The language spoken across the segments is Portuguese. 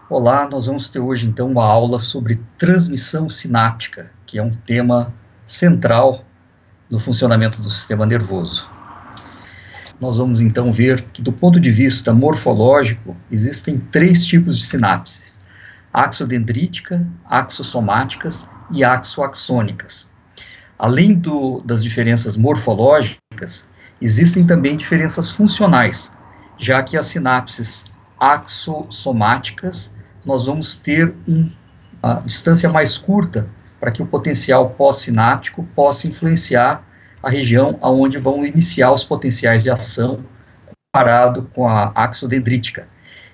Olá, nós vamos ter hoje então uma aula sobre transmissão sináptica, que é um tema central no funcionamento do sistema nervoso. Nós vamos então ver que, do ponto de vista morfológico, existem três tipos de sinapses: axodendrítica, axossomáticas e axoaxônicas. Além das diferenças morfológicas, existem também diferenças funcionais, já que as sinapses axossomáticas nós vamos ter uma distância mais curta para que o potencial pós-sináptico possa influenciar a região onde vão iniciar os potenciais de ação, comparado com a axodendrítica.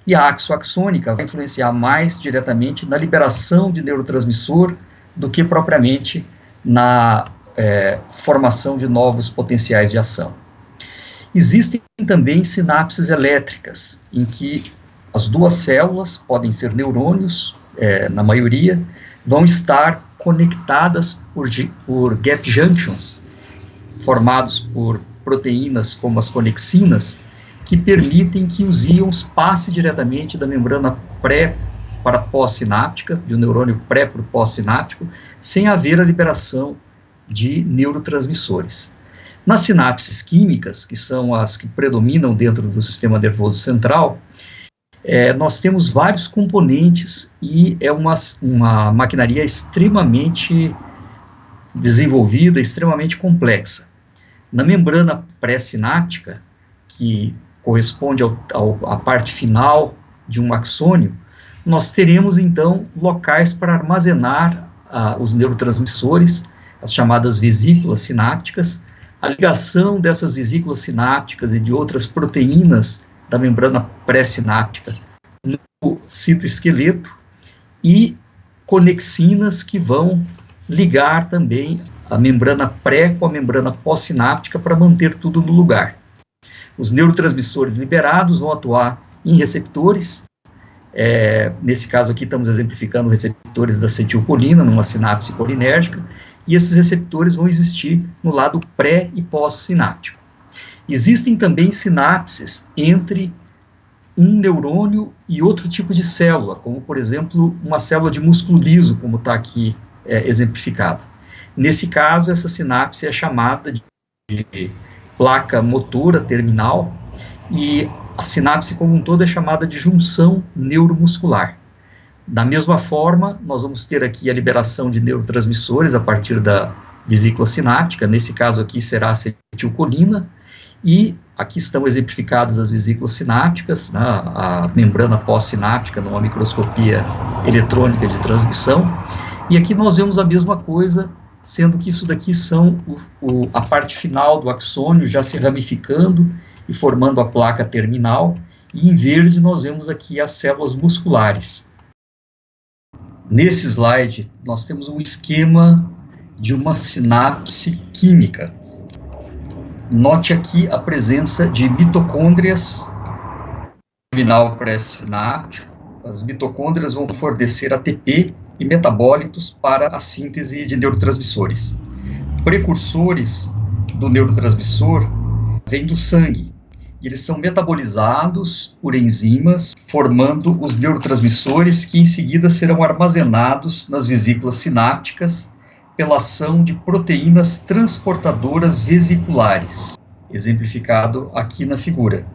E a axoaxônica vai influenciar mais diretamente na liberação de neurotransmissor do que propriamente na formação de novos potenciais de ação. Existem também sinapses elétricas, em que as duas células, podem ser neurônios, na maioria, vão estar conectadas por gap junctions, formados por proteínas como as conexinas, que permitem que os íons passem diretamente da membrana pré para pós-sináptica, de um neurônio pré para o pós-sináptico, sem haver a liberação de neurotransmissores. Nas sinapses químicas, que são as que predominam dentro do sistema nervoso central, nós temos vários componentes e é uma maquinaria extremamente desenvolvida, extremamente complexa. Na membrana pré-sináptica, que corresponde à parte final de um axônio, nós teremos então locais para armazenar os neurotransmissores, as chamadas vesículas sinápticas, a ligação dessas vesículas sinápticas e de outras proteínas da membrana pré-sináptica no citoesqueleto e conexinas que vão ligar também a membrana pré com a membrana pós-sináptica para manter tudo no lugar. Os neurotransmissores liberados vão atuar em receptores, nesse caso aqui estamos exemplificando receptores da acetilcolina, numa sinapse colinérgica, e esses receptores vão existir no lado pré e pós-sináptico. Existem também sinapses entre um neurônio e outro tipo de célula, como, por exemplo, uma célula de músculo liso, como está aqui exemplificado. Nesse caso, essa sinapse é chamada de placa motora terminal, e a sinapse como um todo é chamada de junção neuromuscular. Da mesma forma, nós vamos ter aqui a liberação de neurotransmissores a partir da vesícula sináptica, nesse caso aqui será a acetilcolina, e aqui estão exemplificadas as vesículas sinápticas, né, a membrana pós-sináptica numa microscopia eletrônica de transmissão, e aqui nós vemos a mesma coisa, sendo que isso daqui são a parte final do axônio já se ramificando e formando a placa terminal, e em verde nós vemos aqui as células musculares. Nesse slide, nós temos um esquema de uma sinapse química. Note aqui a presença de mitocôndrias no terminal pré-sináptico. As mitocôndrias vão fornecer ATP e metabólitos para a síntese de neurotransmissores. Precursores do neurotransmissor vêm do sangue. E eles são metabolizados por enzimas, formando os neurotransmissores que em seguida serão armazenados nas vesículas sinápticas pela ação de proteínas transportadoras vesiculares, exemplificado aqui na figura.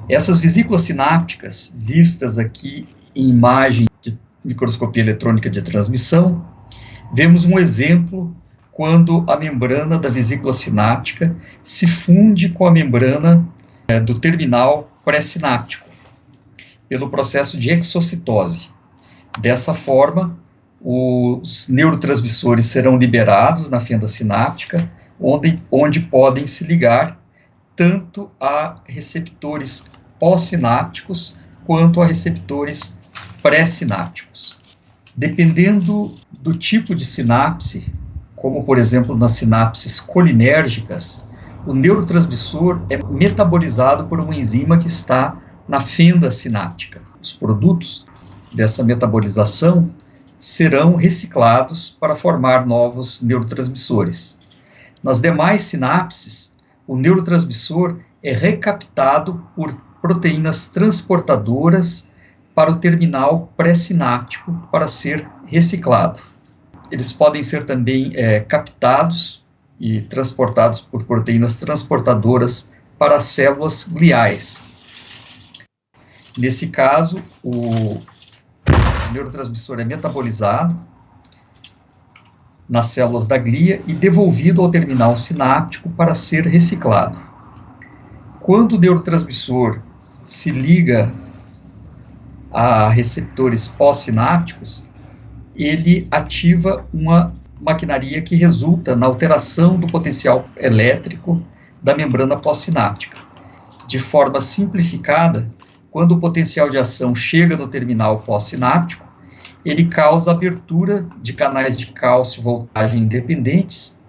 Essas vesículas sinápticas, vistas aqui em imagem de microscopia eletrônica de transmissão, vemos um exemplo quando a membrana da vesícula sináptica se funde com a membrana do terminal pré-sináptico, pelo processo de exocitose. Dessa forma, os neurotransmissores serão liberados na fenda sináptica, onde podem se ligar tanto a receptores pós-sinápticos quanto a receptores pré-sinápticos. Dependendo do tipo de sinapse, como por exemplo nas sinapses colinérgicas, o neurotransmissor é metabolizado por uma enzima que está na fenda sináptica. Os produtos dessa metabolização serão reciclados para formar novos neurotransmissores. Nas demais sinapses, o neurotransmissor é recaptado por proteínas transportadoras para o terminal pré-sináptico para ser reciclado. Eles podem ser também captados e transportados por proteínas transportadoras para as células gliais. Nesse caso, o neurotransmissor é metabolizado nas células da glia e devolvido ao terminal sináptico para ser reciclado. Quando o neurotransmissor se liga a receptores pós-sinápticos, ele ativa uma maquinaria que resulta na alteração do potencial elétrico da membrana pós-sináptica. De forma simplificada, quando o potencial de ação chega no terminal pós-sináptico, ele causa abertura de canais de cálcio-voltagem independentes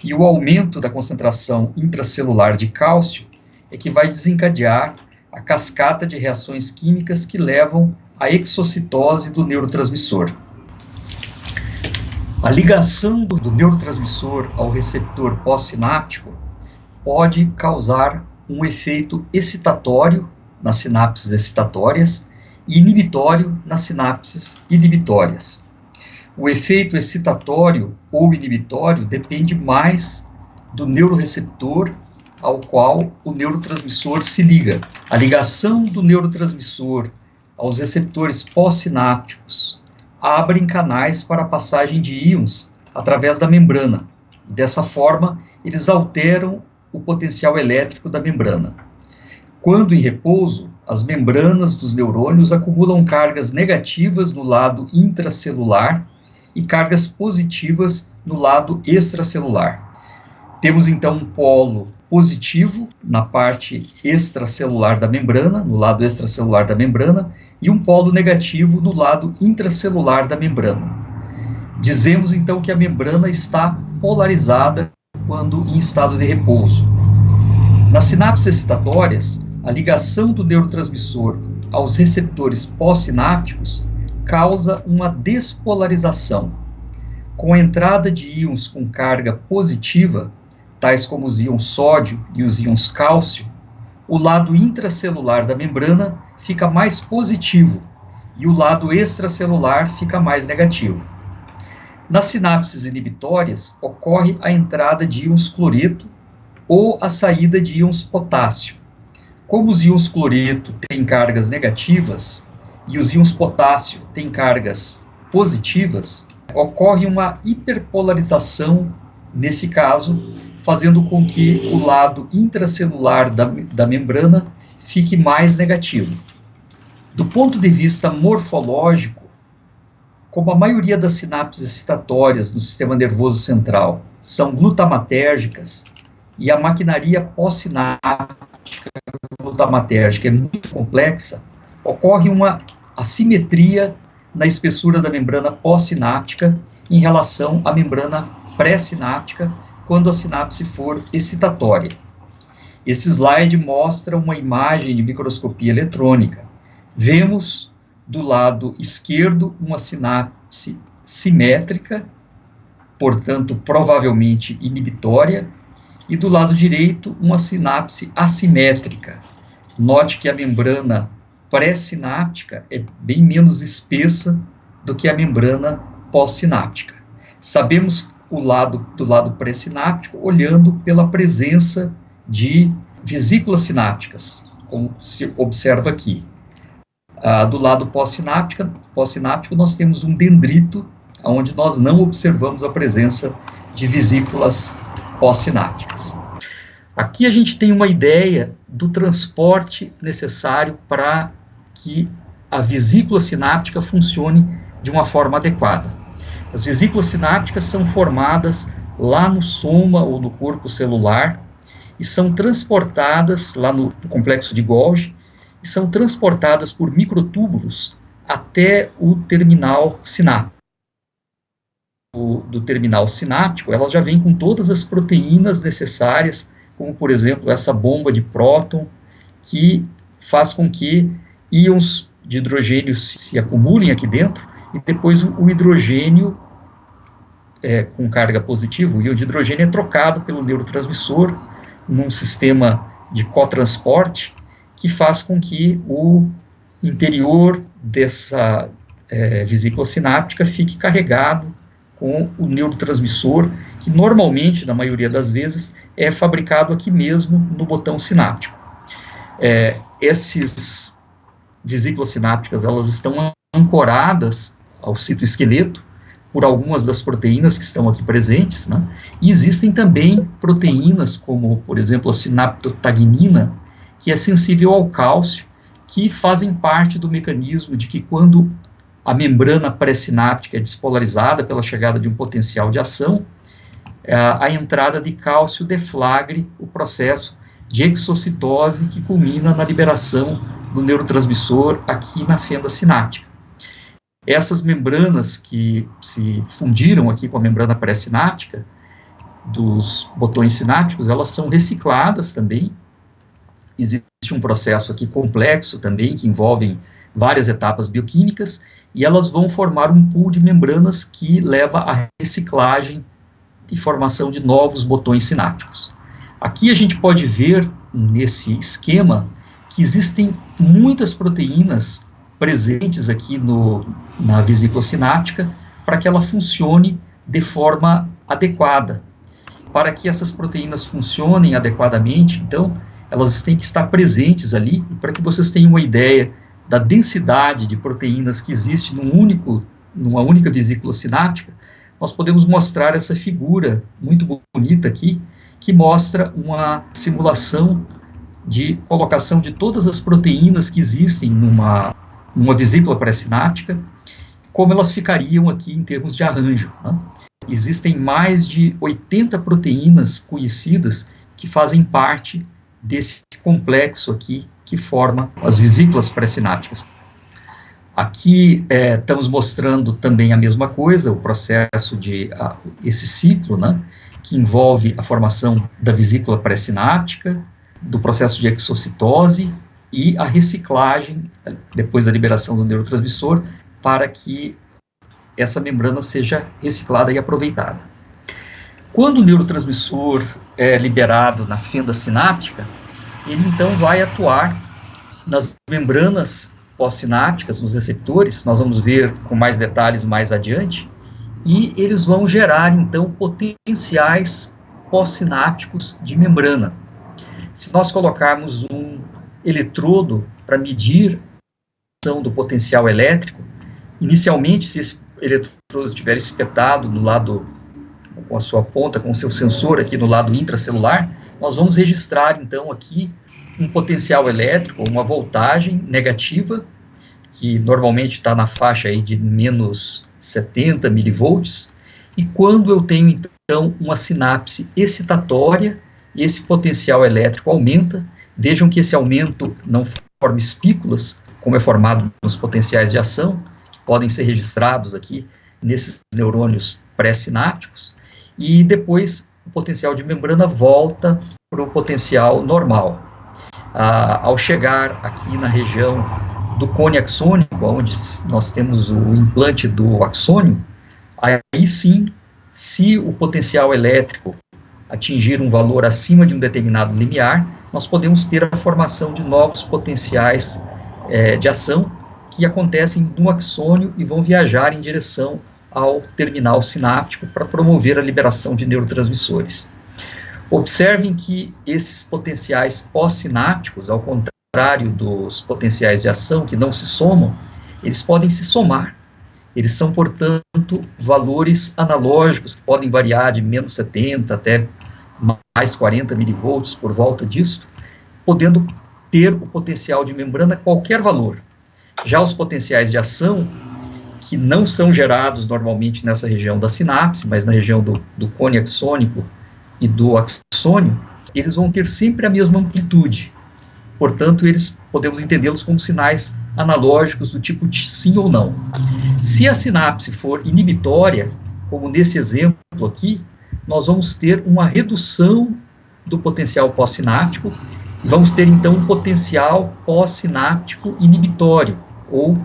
e o aumento da concentração intracelular de cálcio é que vai desencadear a cascata de reações químicas que levam à exocitose do neurotransmissor. A ligação do neurotransmissor ao receptor pós-sináptico pode causar um efeito excitatório nas sinapses excitatórias e inibitório nas sinapses inibitórias. O efeito excitatório ou inibitório depende mais do neuroreceptor ao qual o neurotransmissor se liga. A ligação do neurotransmissor aos receptores pós-sinápticos abrem canais para a passagem de íons através da membrana. Dessa forma, eles alteram o potencial elétrico da membrana. Quando em repouso, as membranas dos neurônios acumulam cargas negativas no lado intracelular e cargas positivas no lado extracelular. Temos então um polo positivo na parte extracelular da membrana, no lado extracelular da membrana, e um polo negativo no lado intracelular da membrana. Dizemos então que a membrana está polarizada quando em estado de repouso. Nas sinapses excitatórias, a ligação do neurotransmissor aos receptores pós-sinápticos causa uma despolarização. Com a entrada de íons com carga positiva, tais como os íons sódio e os íons cálcio, o lado intracelular da membrana fica mais positivo e o lado extracelular fica mais negativo. Nas sinapses inibitórias, ocorre a entrada de íons cloreto ou a saída de íons potássio. Como os íons cloreto têm cargas negativas e os íons potássio têm cargas positivas, ocorre uma hiperpolarização nesse caso, fazendo com que o lado intracelular da membrana fique mais negativo. Do ponto de vista morfológico, como a maioria das sinapses excitatórias no sistema nervoso central são glutamatérgicas e a maquinaria pós-sináptica glutamatérgica é muito complexa, ocorre uma assimetria na espessura da membrana pós-sináptica em relação à membrana pré-sináptica quando a sinapse for excitatória. Esse slide mostra uma imagem de microscopia eletrônica. Vemos do lado esquerdo uma sinapse simétrica, portanto, provavelmente inibitória, e do lado direito uma sinapse assimétrica. Note que a membrana pré-sináptica é bem menos espessa do que a membrana pós-sináptica. Sabemos do lado pré-sináptico olhando pela presença de vesículas sinápticas, como se observa aqui. Do lado pós-sináptico nós temos um dendrito, onde nós não observamos a presença de vesículas pós-sinápticas. Aqui a gente tem uma ideia do transporte necessário para que a vesícula sináptica funcione de uma forma adequada. As vesículas sinápticas são formadas lá no soma ou no corpo celular e são transportadas lá no complexo de Golgi e são transportadas por microtúbulos até o terminal sináptico. Do terminal sináptico, ela já vem com todas as proteínas necessárias, como, por exemplo, essa bomba de próton, que faz com que íons de hidrogênio se acumulem aqui dentro, e depois o hidrogênio com carga positiva, o íon de hidrogênio é trocado pelo neurotransmissor num sistema de cotransporte que faz com que o interior dessa vesícula sináptica fique carregado com o neurotransmissor, que normalmente, na maioria das vezes, é fabricado aqui mesmo no botão sináptico. Essas vesículas sinápticas, elas estão ancoradas ao citoesqueleto por algumas das proteínas que estão aqui presentes, né? E existem também proteínas, como, por exemplo, a sinaptotagnina, que é sensível ao cálcio, que fazem parte do mecanismo de que quando a membrana pré-sináptica é despolarizada pela chegada de um potencial de ação, a entrada de cálcio deflagre o processo de exocitose que culmina na liberação do neurotransmissor aqui na fenda sináptica. Essas membranas que se fundiram aqui com a membrana pré-sináptica dos botões sinápticos, elas são recicladas também. Existe um processo aqui complexo também, que envolve várias etapas bioquímicas, e elas vão formar um pool de membranas que leva à reciclagem e formação de novos botões sinápticos. Aqui a gente pode ver, nesse esquema, que existem muitas proteínas presentes aqui na vesícula sináptica para que ela funcione de forma adequada. Para que essas proteínas funcionem adequadamente, então, elas têm que estar presentes ali, para que vocês tenham uma ideia da densidade de proteínas que existe numa única vesícula sináptica, nós podemos mostrar essa figura muito bonita aqui, que mostra uma simulação de colocação de todas as proteínas que existem numa vesícula pré-sináptica, como elas ficariam aqui em termos de arranjo, né? Existem mais de 80 proteínas conhecidas que fazem parte desse complexo aqui que forma as vesículas pré-sinápticas. Aqui estamos mostrando também a mesma coisa, o processo esse ciclo, né, que envolve a formação da vesícula pré-sináptica, do processo de exocitose e a reciclagem, depois da liberação do neurotransmissor, para que essa membrana seja reciclada e aproveitada. Quando o neurotransmissor é liberado na fenda sináptica, ele então vai atuar nas membranas pós-sinápticas, nos receptores, nós vamos ver com mais detalhes mais adiante, e eles vão gerar então potenciais pós-sinápticos de membrana. Se nós colocarmos um eletrodo para medir a ação do potencial elétrico, inicialmente, se esse eletrodo estiver espetado do lado, com a sua ponta, com o seu sensor aqui no lado intracelular, nós vamos registrar então aqui um potencial elétrico, uma voltagem negativa, que normalmente está na faixa aí de menos 70 milivolts, e quando eu tenho então uma sinapse excitatória, esse potencial elétrico aumenta. Vejam que esse aumento não forma espículas, como é formado nos potenciais de ação, que podem ser registrados aqui nesses neurônios pré-sinápticos, e depois o potencial de membrana volta para o potencial normal. Ao chegar aqui na região do cone axônico, onde nós temos o implante do axônio, aí sim, se o potencial elétrico atingir um valor acima de um determinado limiar, nós podemos ter a formação de novos potenciais de ação que acontecem no axônio e vão viajar em direção ao terminal sináptico para promover a liberação de neurotransmissores. Observem que esses potenciais pós-sinápticos, ao contrário dos potenciais de ação que não se somam, eles podem se somar. Eles são, portanto, valores analógicos que podem variar de menos 70 até mais 40 milivolts por volta disto, podendo ter o potencial de membrana qualquer valor. Já os potenciais de ação, que não são gerados normalmente nessa região da sinapse, mas na região do cone axônico e do axônio, eles vão ter sempre a mesma amplitude. Portanto, podemos entendê-los como sinais analógicos do tipo de sim ou não. Se a sinapse for inibitória, como nesse exemplo aqui, nós vamos ter uma redução do potencial pós-sináptico, e vamos ter então um potencial pós-sináptico inibitório, ou,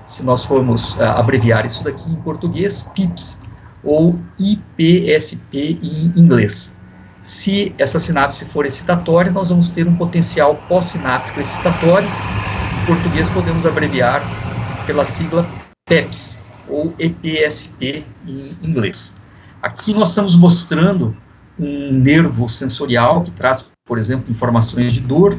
se nós formos abreviar isso daqui em português, PIPS, ou IPSP em inglês. Se essa sinapse for excitatória, nós vamos ter um potencial pós-sináptico excitatório. Em português podemos abreviar pela sigla PEPS, ou EPSP em inglês. Aqui nós estamos mostrando um nervo sensorial que traz, por exemplo, informações de dor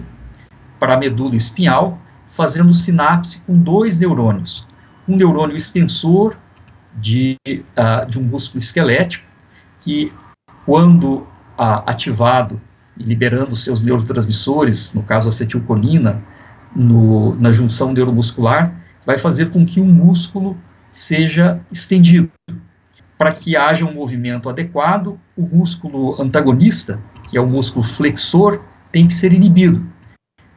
para a medula espinhal, fazendo sinapse com 2 neurônios. Um neurônio extensor de um músculo esquelético, que, quando ativado e liberando seus neurotransmissores, no caso a acetilcolina, na junção neuromuscular, vai fazer com que o músculo seja estendido. Para que haja um movimento adequado, o músculo antagonista, que é o músculo flexor, tem que ser inibido.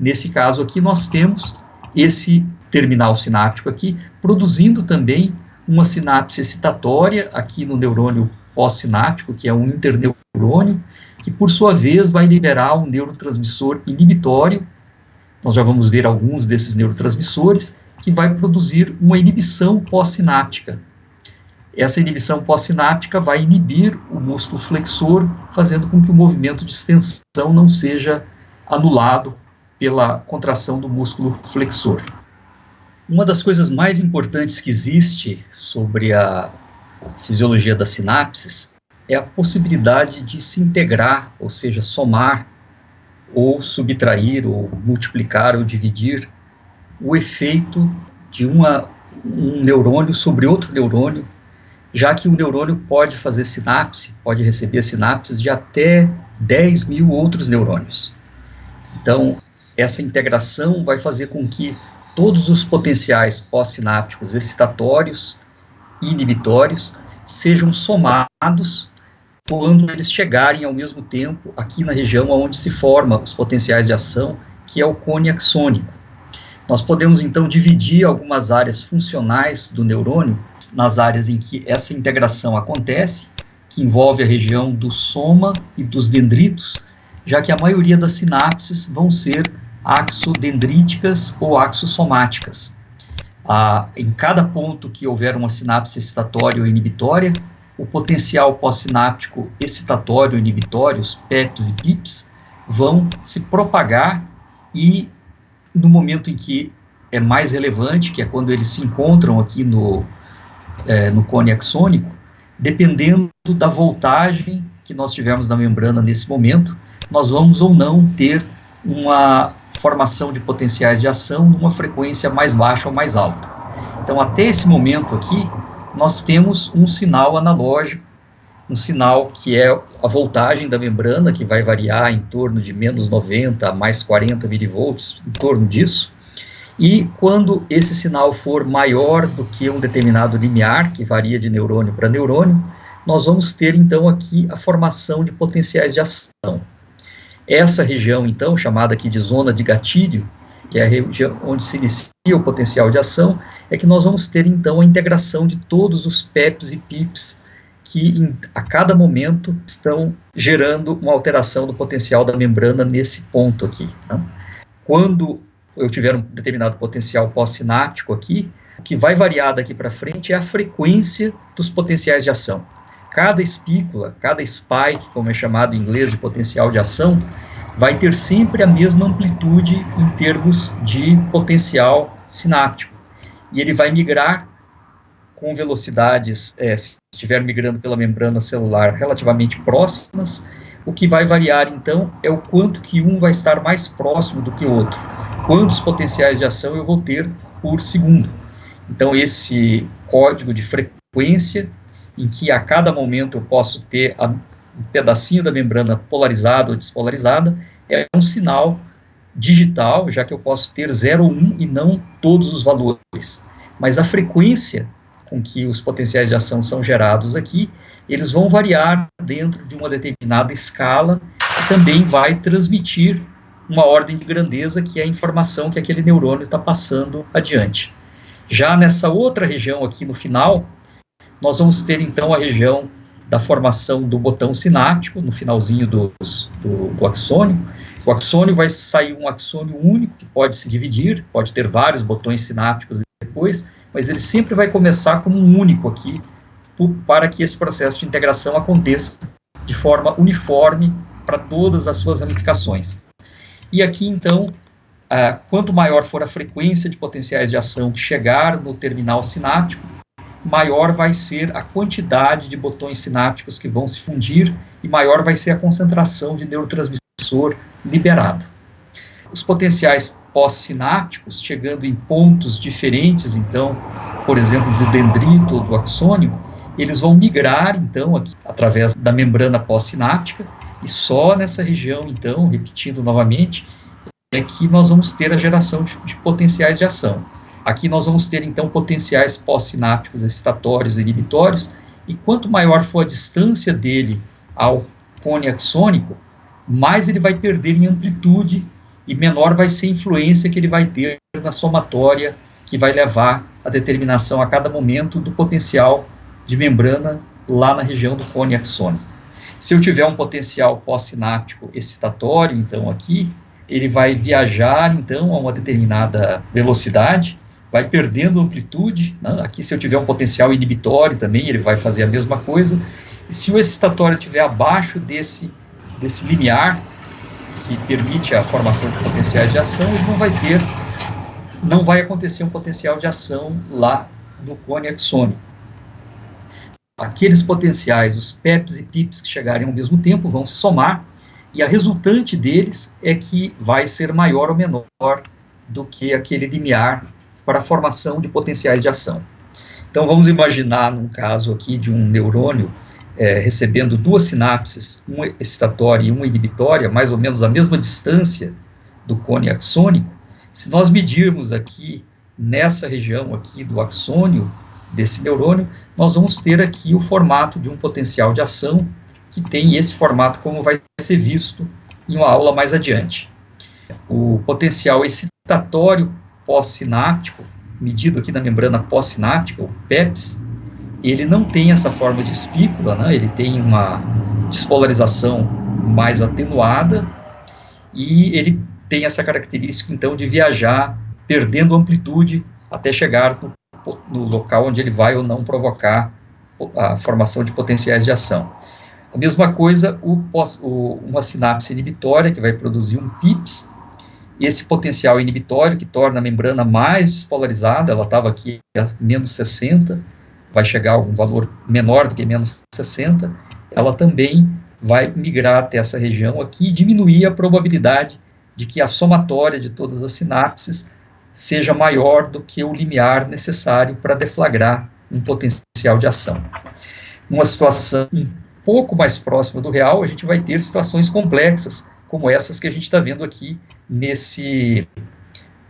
Nesse caso aqui, nós temos esse terminal sináptico aqui, produzindo também uma sinapse excitatória aqui no neurônio pós-sináptico, que é um interneurônio, que por sua vez vai liberar um neurotransmissor inibitório. Nós já vamos ver alguns desses neurotransmissores, que vai produzir uma inibição pós-sináptica. Essa inibição pós-sináptica vai inibir o músculo flexor, fazendo com que o movimento de extensão não seja anulado pela contração do músculo flexor. Uma das coisas mais importantes que existe sobre a fisiologia das sinapses é a possibilidade de se integrar, ou seja, somar, ou subtrair, ou multiplicar, ou dividir o efeito de um neurônio sobre outro neurônio, já que o neurônio pode fazer sinapse, pode receber sinapses de até 10 mil outros neurônios. Então, essa integração vai fazer com que todos os potenciais pós-sinápticos excitatórios e inibitórios sejam somados quando eles chegarem ao mesmo tempo aqui na região onde se formam os potenciais de ação, que é o cone axônico. Nós podemos, então, dividir algumas áreas funcionais do neurônio nas áreas em que essa integração acontece, que envolve a região do soma e dos dendritos, já que a maioria das sinapses vão ser axodendríticas ou axossomáticas. Em cada ponto que houver uma sinapse excitatória ou inibitória, o potencial pós-sináptico excitatório e inibitório, os PEPs e PIPs, vão se propagar e, no momento em que é mais relevante, que é quando eles se encontram aqui no cone axônico, dependendo da voltagem que nós tivermos na membrana nesse momento, nós vamos ou não ter uma formação de potenciais de ação numa frequência mais baixa ou mais alta. Então, até esse momento aqui, nós temos um sinal analógico, um sinal que é a voltagem da membrana, que vai variar em torno de menos 90 a mais 40 milivolts, em torno disso. E quando esse sinal for maior do que um determinado limiar, que varia de neurônio para neurônio, nós vamos ter, então, aqui a formação de potenciais de ação. Essa região, então, chamada aqui de zona de gatilho, que é a região onde se inicia o potencial de ação, é que nós vamos ter, então, a integração de todos os PEPs e PIPs que, a cada momento, estão gerando uma alteração do potencial da membrana nesse ponto aqui. Né? Quando eu tiver um determinado potencial pós-sináptico aqui, o que vai variar daqui para frente é a frequência dos potenciais de ação. Cada espícula, cada spike, como é chamado em inglês de potencial de ação, vai ter sempre a mesma amplitude em termos de potencial sináptico. E ele vai migrar com velocidades, se estiver migrando pela membrana celular, relativamente próximas. O que vai variar, então, é o quanto que um vai estar mais próximo do que o outro. Quantos potenciais de ação eu vou ter por segundo. Então, esse código de frequência, em que a cada momento eu posso ter um pedacinho da membrana polarizada ou despolarizada, é um sinal digital, já que eu posso ter 0 ou 1 e não todos os valores. Mas a frequência com que os potenciais de ação são gerados aqui, eles vão variar dentro de uma determinada escala e também vai transmitir uma ordem de grandeza, que é a informação que aquele neurônio está passando adiante. Já nessa outra região aqui no final, nós vamos ter, então, a região da formação do botão sináptico, no finalzinho do axônio. O axônio vai sair um axônio único, que pode se dividir, pode ter vários botões sinápticos depois, mas ele sempre vai começar como um único aqui, para que esse processo de integração aconteça de forma uniforme para todas as suas ramificações. E aqui, então, quanto maior for a frequência de potenciais de ação que chegar no terminal sináptico, maior vai ser a quantidade de botões sinápticos que vão se fundir e maior vai ser a concentração de neurotransmissor liberado. Os potenciais pós-sinápticos, chegando em pontos diferentes, então, por exemplo, do dendrito ou do axônio, eles vão migrar, então, aqui, através da membrana pós-sináptica, e só nessa região, então, repetindo novamente, é que nós vamos ter a geração de potenciais de ação. Aqui nós vamos ter, então, potenciais pós-sinápticos excitatórios e inibitórios, e quanto maior for a distância dele ao cone axônico, mais ele vai perder em amplitude e menor vai ser a influência que ele vai ter na somatória que vai levar à determinação a cada momento do potencial de membrana lá na região do cone axônico. Se eu tiver um potencial pós-sináptico excitatório, então aqui, ele vai viajar, então, a uma determinada velocidade, vai perdendo amplitude, né? Aqui, se eu tiver um potencial inibitório também, ele vai fazer a mesma coisa, e se o excitatório estiver abaixo desse limiar, que permite a formação de potenciais de ação, ele não vai acontecer um potencial de ação lá no cone axônico. Aqueles potenciais, os PEPs e PIPs que chegarem ao mesmo tempo, vão se somar, e a resultante deles é que vai ser maior ou menor do que aquele limiar para a formação de potenciais de ação. Então, vamos imaginar, num caso aqui de um neurônio recebendo duas sinapses, uma excitatória e uma inibitória, mais ou menos a mesma distância do cone axônico. Se nós medirmos aqui, nessa região aqui do axônio, desse neurônio, nós vamos ter aqui o formato de um potencial de ação, que tem esse formato como vai ser visto em uma aula mais adiante. O potencial excitatório pós-sináptico, medido aqui na membrana pós-sináptica, o PEPs, ele não tem essa forma de espícula, né? Ele tem uma despolarização mais atenuada e ele tem essa característica, então, de viajar perdendo amplitude até chegar no local onde ele vai ou não provocar a formação de potenciais de ação. A mesma coisa, uma sinapse inibitória, que vai produzir um PIPs, e esse potencial inibitório, que torna a membrana mais despolarizada, ela estava aqui a menos 60, vai chegar a um valor menor do que menos 60, ela também vai migrar até essa região aqui e diminuir a probabilidade de que a somatória de todas as sinapses seja maior do que o limiar necessário para deflagrar um potencial de ação. Numa situação um pouco mais próxima do real, a gente vai ter situações complexas, como essas que a gente está vendo aqui nesse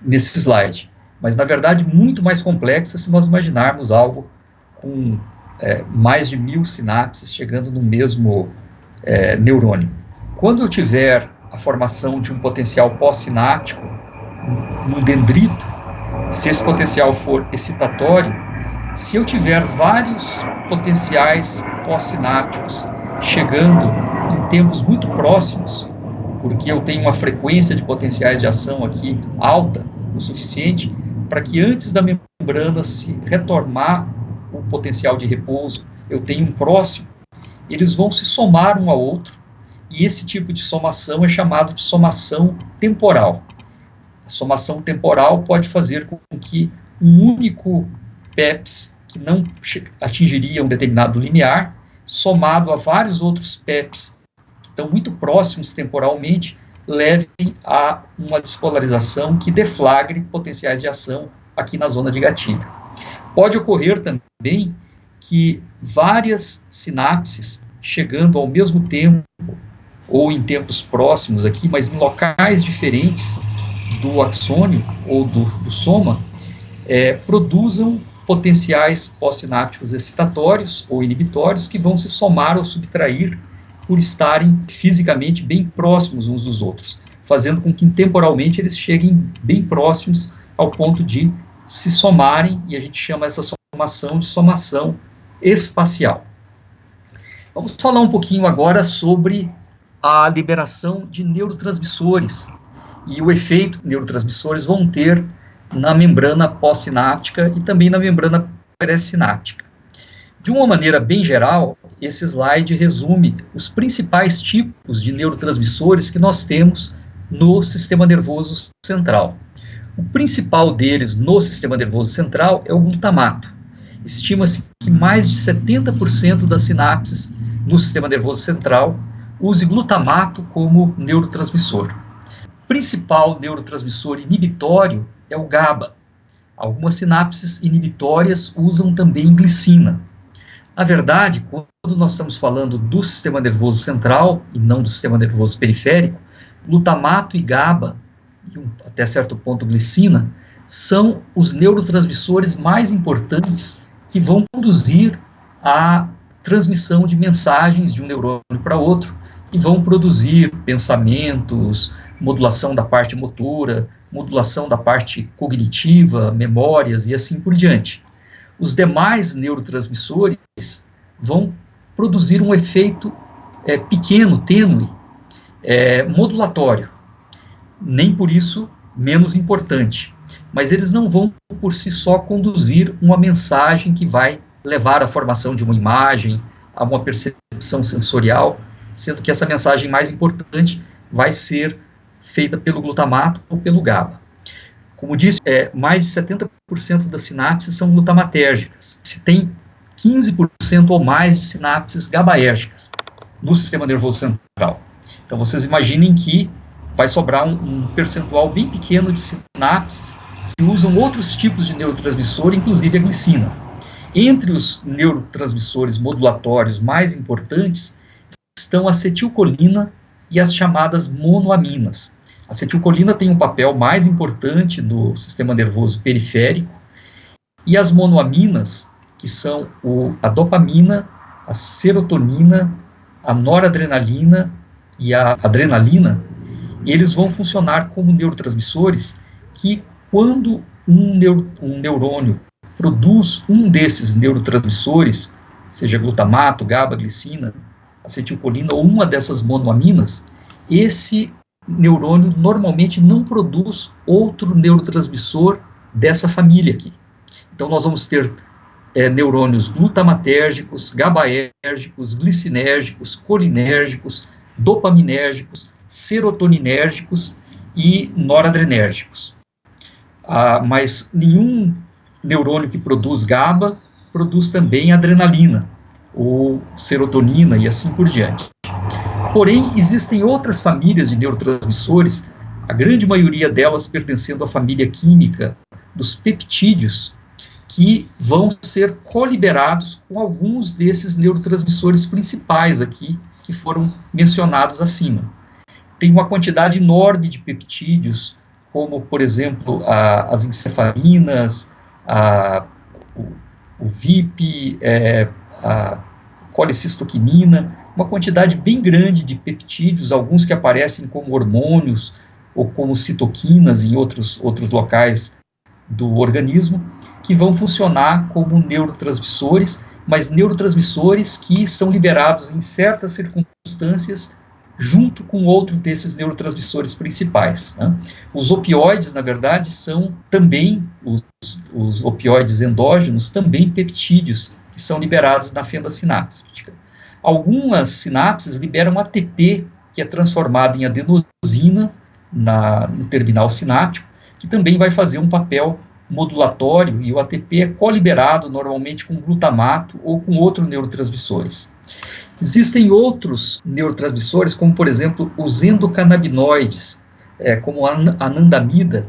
slide. Mas, na verdade, muito mais complexas se nós imaginarmos algo com mais de 1000 sinapses chegando no mesmo neurônio. Quando eu tiver a formação de um potencial pós-sináptico num dendrito, se esse potencial for excitatório, se eu tiver vários potenciais pós-sinápticos chegando em tempos muito próximos, porque eu tenho uma frequência de potenciais de ação aqui alta, o suficiente, para que antes da membrana se retornar o potencial de repouso, eu tenho um próximo, eles vão se somar um ao outro, e esse tipo de somação é chamado de somação temporal. A somação temporal pode fazer com que um único PEPs, que não atingiria um determinado limiar, somado a vários outros PEPs, que estão muito próximos temporalmente, levem a uma despolarização que deflagre potenciais de ação aqui na zona de gatilho. Pode ocorrer também que várias sinapses, chegando ao mesmo tempo, ou em tempos próximos aqui, mas em locais diferentes do axônio ou do soma, produzam potenciais pós-sinápticos excitatórios ou inibitórios que vão se somar ou subtrair por estarem fisicamente bem próximos uns dos outros, fazendo com que temporalmente eles cheguem bem próximos ao ponto de se somarem, e a gente chama essa somação de somação espacial. Vamos falar um pouquinho agora sobre a liberação de neurotransmissores e o efeito que neurotransmissores vão ter na membrana pós-sináptica e também na membrana pré-sináptica. De uma maneira bem geral, esse slide resume os principais tipos de neurotransmissores que nós temos no sistema nervoso central. O principal deles no sistema nervoso central é o glutamato. Estima-se que mais de 70% das sinapses no sistema nervoso central use glutamato como neurotransmissor. O principal neurotransmissor inibitório é o GABA. Algumas sinapses inibitórias usam também glicina. Na verdade, quando nós estamos falando do sistema nervoso central e não do sistema nervoso periférico, glutamato e GABA, e até certo ponto glicina, são os neurotransmissores mais importantes que vão conduzir a transmissão de mensagens de um neurônio para outro e vão produzir pensamentos, modulação da parte motora, modulação da parte cognitiva, memórias e assim por diante. Os demais neurotransmissores vão produzir um efeito pequeno, tênue, modulatório, nem por isso menos importante, mas eles não vão por si só conduzir uma mensagem que vai levar à formação de uma imagem, a uma percepção sensorial, sendo que essa mensagem mais importante vai ser feita pelo glutamato ou pelo GABA. Como disse, mais de 70% das sinapses são glutamatérgicas. Se tem 15% ou mais de sinapses GABAérgicas no sistema nervoso central. Então, vocês imaginem que vai sobrar um percentual bem pequeno de sinapses que usam outros tipos de neurotransmissor, inclusive a glicina. Entre os neurotransmissores modulatórios mais importantes estão a acetilcolina e as chamadas monoaminas. A acetilcolina tem um papel mais importante no sistema nervoso periférico, e as monoaminas, que são a dopamina, a serotonina, a noradrenalina e a adrenalina, eles vão funcionar como neurotransmissores que, quando um neurônio produz um desses neurotransmissores, seja glutamato, GABA, glicina, acetilcolina ou uma dessas monoaminas, esse neurônio normalmente não produz outro neurotransmissor dessa família aqui. Então, nós vamos ter neurônios glutamatérgicos, GABAérgicos, glicinérgicos, colinérgicos, dopaminérgicos, serotoninérgicos e noradrenérgicos. Mas nenhum neurônio que produz GABA produz também adrenalina, ou serotonina e assim por diante. Porém, existem outras famílias de neurotransmissores, a grande maioria delas pertencendo à família química dos peptídeos, que vão ser coliberados com alguns desses neurotransmissores principais aqui, que foram mencionados acima. Tem uma quantidade enorme de peptídeos, como, por exemplo, as encefalinas, o VIP, a colicistoquinina, uma quantidade bem grande de peptídeos, alguns que aparecem como hormônios ou como citoquinas em outros locais do organismo, que vão funcionar como neurotransmissores, mas neurotransmissores que são liberados em certas circunstâncias junto com outro desses neurotransmissores principais, né? Os opioides, na verdade, são também, os opioides endógenos, também peptídeos que são liberados na fenda sináptica. Algumas sinapses liberam ATP, que é transformado em adenosina no terminal sináptico, que também vai fazer um papel modulatório, e o ATP é coliberado normalmente com glutamato ou com outros neurotransmissores. Existem outros neurotransmissores, como, por exemplo, os endocannabinoides, como a anandamida,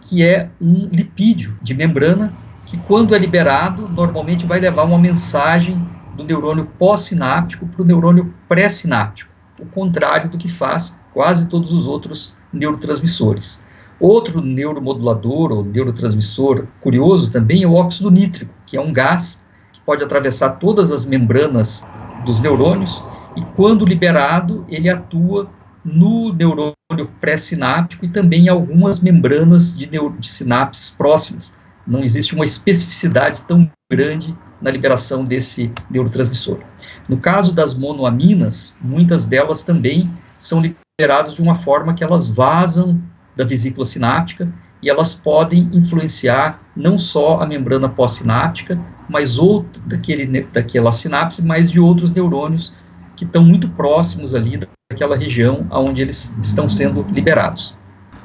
que é um lipídio de membrana que, quando é liberado, normalmente vai levar uma mensagem do neurônio pós-sináptico para o neurônio pré-sináptico, o contrário do que faz quase todos os outros neurotransmissores. Outro neuromodulador ou neurotransmissor curioso também é o óxido nítrico, que é um gás que pode atravessar todas as membranas dos neurônios e, quando liberado, ele atua no neurônio pré-sináptico e também em algumas membranas de sinapses próximas. Não existe uma especificidade tão grande na liberação desse neurotransmissor. No caso das monoaminas, muitas delas também são liberadas de uma forma que elas vazam da vesícula sináptica e elas podem influenciar não só a membrana pós-sináptica, mas daquela sinapse, mas de outros neurônios que estão muito próximos ali daquela região onde eles estão sendo liberados.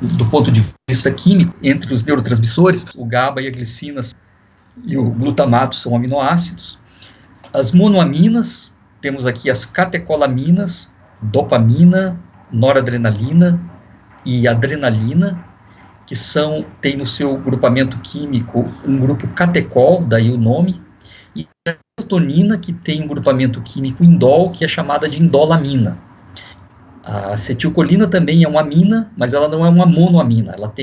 Do ponto de vista químico, entre os neurotransmissores, o GABA e a glicina e o glutamato são aminoácidos. As monoaminas, temos aqui as catecolaminas, dopamina, noradrenalina e adrenalina, que têm no seu grupamento químico um grupo catecol, daí o nome, e a serotonina, que tem um grupamento químico indol, que é chamada de indolamina. A acetilcolina também é uma amina, mas ela não é uma monoamina, ela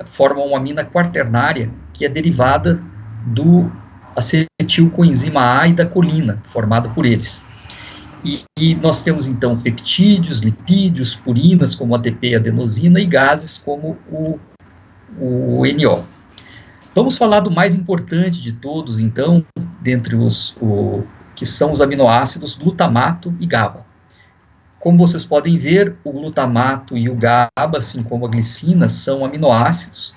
forma uma amina quaternária, que é derivada do acetilcoenzima A e da colina, formada por eles. E nós temos, então, peptídeos, lipídios, purinas, como ATP e adenosina, e gases, como o NO. Vamos falar do mais importante de todos, então, dentre que são os aminoácidos glutamato e GABA. Como vocês podem ver, o glutamato e o GABA, assim como a glicina, são aminoácidos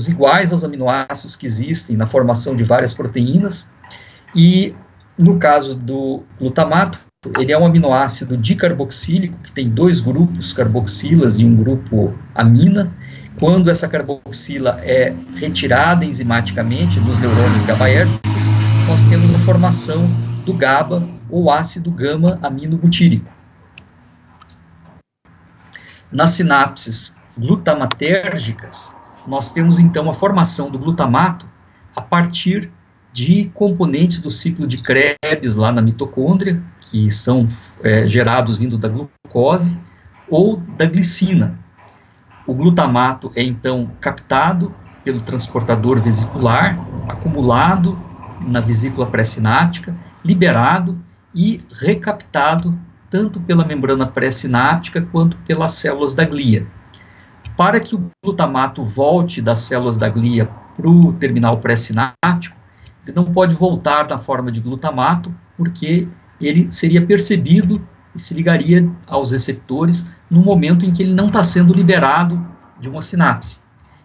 iguais aos aminoácidos que existem na formação de várias proteínas, e no caso do glutamato, ele é um aminoácido dicarboxílico, que tem 2 grupos carboxilas e um grupo amina. Quando essa carboxila é retirada enzimaticamente dos neurônios GABAérgicos, nós temos a formação do GABA, ou ácido gama-aminobutírico. Nas sinapses glutamatérgicas, nós temos então a formação do glutamato a partir de componentes do ciclo de Krebs lá na mitocôndria, que são gerados vindo da glucose, ou da glicina. O glutamato é então captado pelo transportador vesicular, acumulado na vesícula pré-sináptica, liberado e recaptado tanto pela membrana pré-sináptica quanto pelas células da glia. Para que o glutamato volte das células da glia para o terminal pré-sináptico, ele não pode voltar na forma de glutamato, porque ele seria percebido e se ligaria aos receptores no momento em que ele não está sendo liberado de uma sinapse.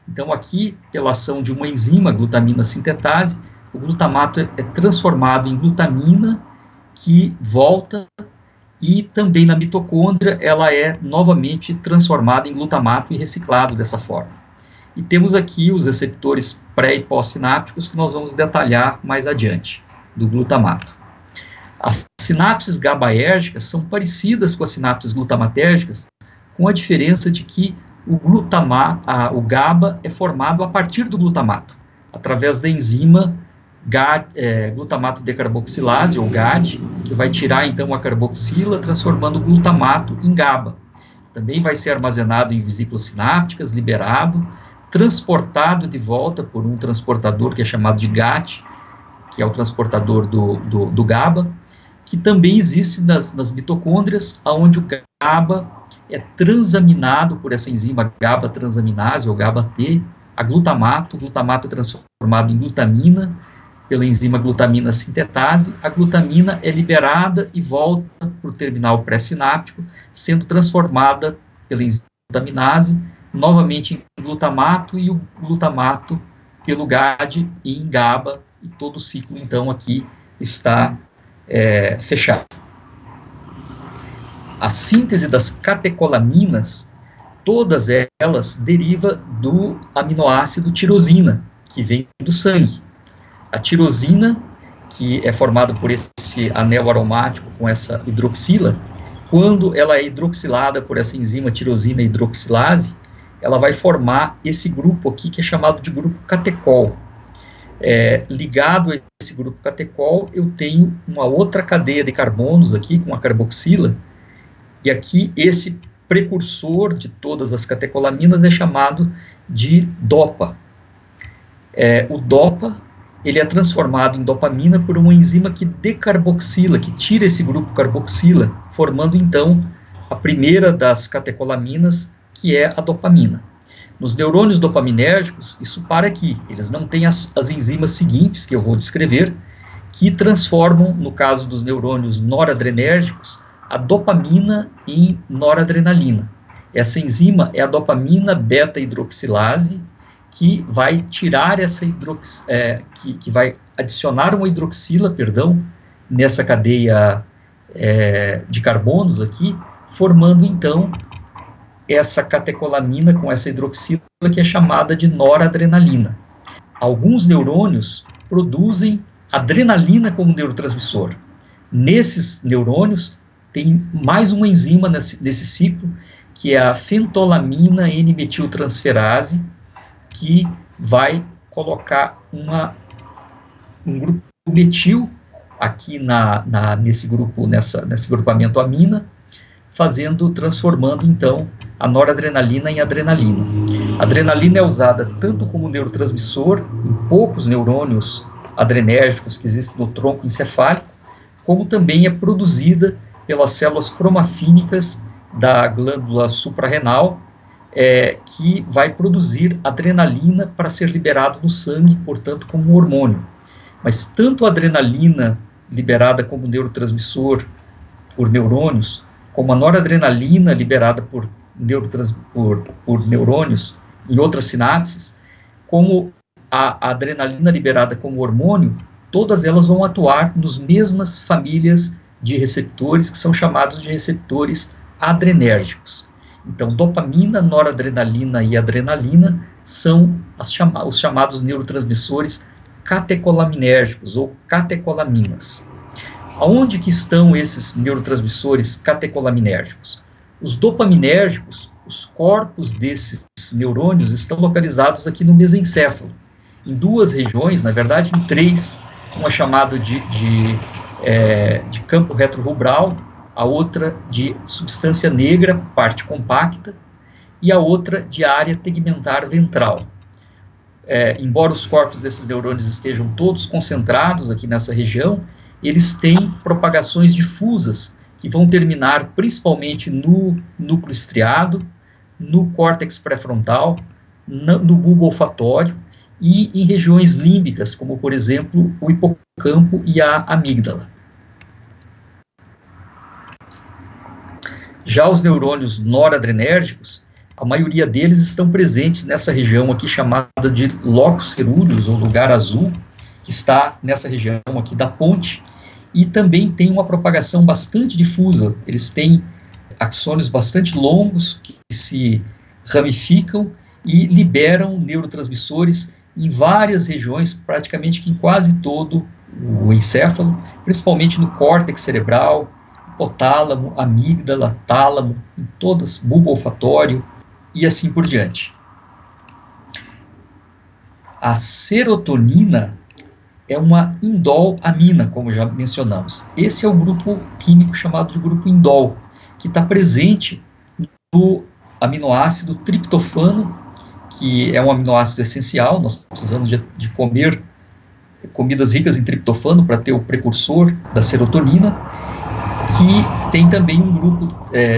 Então, aqui, pela ação de uma enzima, glutamina sintetase, o glutamato é transformado em glutamina, que volta, e também na mitocôndria ela é novamente transformada em glutamato e reciclado dessa forma. E temos aqui os receptores pré- e pós-sinápticos que nós vamos detalhar mais adiante, do glutamato. As sinapses GABAérgicas são parecidas com as sinapses glutamatérgicas, com a diferença de que o GABA é formado a partir do glutamato, através da enzima glutamato decarboxilase, ou GAD, que vai tirar então a carboxila, transformando o glutamato em GABA. Também vai ser armazenado em vesículas sinápticas, liberado, transportado de volta por um transportador que é chamado de GAT, que é o transportador do GABA, que também existe nas mitocôndrias, onde o GABA é transaminado por essa enzima GABA transaminase, ou GABA-T, a glutamato. O glutamato é transformado em glutamina pela enzima glutamina sintetase. A glutamina é liberada e volta para o terminal pré-sináptico, sendo transformada pela enzima glutaminase novamente em glutamato, e o glutamato pelo GAD e em GABA, e todo o ciclo então aqui está fechado. A síntese das catecolaminas, todas elas deriva do aminoácido tirosina, que vem do sangue. A tirosina, que é formada por esse anel aromático com essa hidroxila, quando ela é hidroxilada por essa enzima tirosina hidroxilase, ela vai formar esse grupo aqui, que é chamado de grupo catecol. Ligado a esse grupo catecol, eu tenho uma outra cadeia de carbonos aqui, com a carboxila, e aqui esse precursor de todas as catecolaminas é chamado de DOPA. O DOPA, ele é transformado em dopamina por uma enzima que decarboxila, que tira esse grupo carboxila, formando então a primeira das catecolaminas, que é a dopamina. Nos neurônios dopaminérgicos, isso para aqui, eles não têm as enzimas seguintes, que eu vou descrever, que transformam, no caso dos neurônios noradrenérgicos, a dopamina em noradrenalina. Essa enzima é a dopamina beta-hidroxilase, que vai tirar essa que vai adicionar uma hidroxila, nessa cadeia de carbonos aqui, formando então essa catecolamina com essa hidroxila que é chamada de noradrenalina. Alguns neurônios produzem adrenalina como neurotransmissor. Nesses neurônios tem mais uma enzima nesse ciclo, que é a fentolamina N-metiltransferase, que vai colocar um grupo metil aqui nesse grupamento amina, transformando então a noradrenalina em adrenalina. A adrenalina é usada tanto como neurotransmissor em poucos neurônios adrenérgicos que existem no tronco encefálico, como também é produzida pelas células cromafínicas da glândula suprarrenal, que vai produzir adrenalina para ser liberado no sangue, portanto, como um hormônio. Mas tanto a adrenalina liberada como neurotransmissor por neurônios, como a noradrenalina liberada por neurônios em outras sinapses, como a adrenalina liberada como hormônio, todas elas vão atuar nas mesmas famílias de receptores, que são chamados de receptores adrenérgicos. Então, dopamina, noradrenalina e adrenalina são os chamados neurotransmissores catecolaminérgicos ou catecolaminas. Aonde que estão esses neurotransmissores catecolaminérgicos? Os dopaminérgicos, os corpos desses neurônios estão localizados aqui no mesencéfalo, em duas regiões, na verdade em três, uma chamada de campo retrorubral, a outra de substância negra, parte compacta, e a outra de área tegmentar ventral. Embora os corpos desses neurônios estejam todos concentrados aqui nessa região, eles têm propagações difusas, que vão terminar principalmente no núcleo estriado, no córtex pré-frontal, no bulbo olfatório, e em regiões límbicas, como, por exemplo, o hipocampo e a amígdala. Já os neurônios noradrenérgicos, a maioria deles estão presentes nessa região aqui chamada de locus cerúleus, ou lugar azul, que está nessa região aqui da ponte, e também tem uma propagação bastante difusa. Eles têm axônios bastante longos, que se ramificam e liberam neurotransmissores em várias regiões, praticamente em quase todo o encéfalo, principalmente no córtex cerebral, hipotálamo, amígdala, tálamo, em todas, bulbo olfatório e assim por diante. A serotonina é uma indolamina, como já mencionamos. Esse é o grupo químico chamado de grupo indol, que está presente no aminoácido triptofano, que é um aminoácido essencial. Nós precisamos de comer comidas ricas em triptofano para ter o precursor da serotonina, que tem também um grupo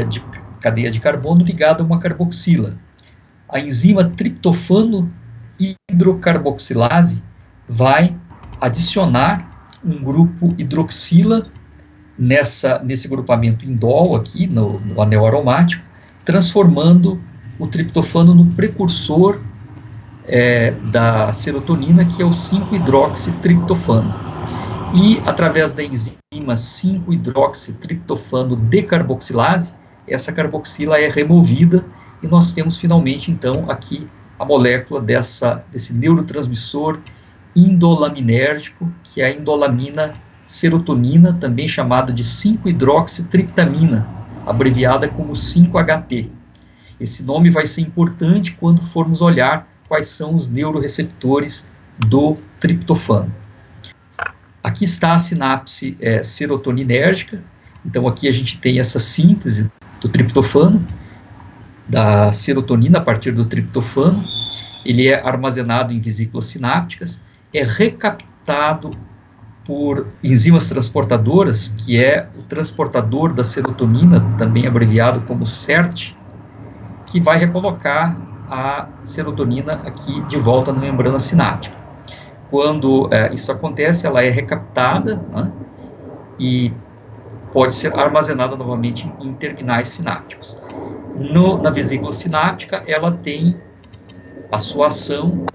de cadeia de carbono ligado a uma carboxila. A enzima triptofano hidrocarboxilase vai adicionar um grupo hidroxila nesse grupamento indol aqui, no anel aromático, transformando o triptofano no precursor da serotonina, que é o 5-hidroxitriptofano. E, através da enzima 5-hidroxitriptofano decarboxilase, essa carboxila é removida e nós temos finalmente, então, aqui a molécula desse neurotransmissor indolaminérgico, que é a indolamina serotonina, também chamada de 5-hidroxitriptamina, abreviada como 5-HT. Esse nome vai ser importante quando formos olhar quais são os neuroreceptores do triptofano. Aqui está a sinapse serotoninérgica. Então aqui a gente tem essa síntese do triptofano, da serotonina a partir do triptofano. Ele é armazenado em vesículas sinápticas, é recaptado por enzimas transportadoras, que é o transportador da serotonina, também abreviado como SERT, que vai recolocar a serotonina aqui de volta na membrana sináptica. Quando isso acontece, ela é recaptada, né, e pode ser armazenada novamente em terminais sinápticos. Na vesícula sináptica, ela tem a sua ação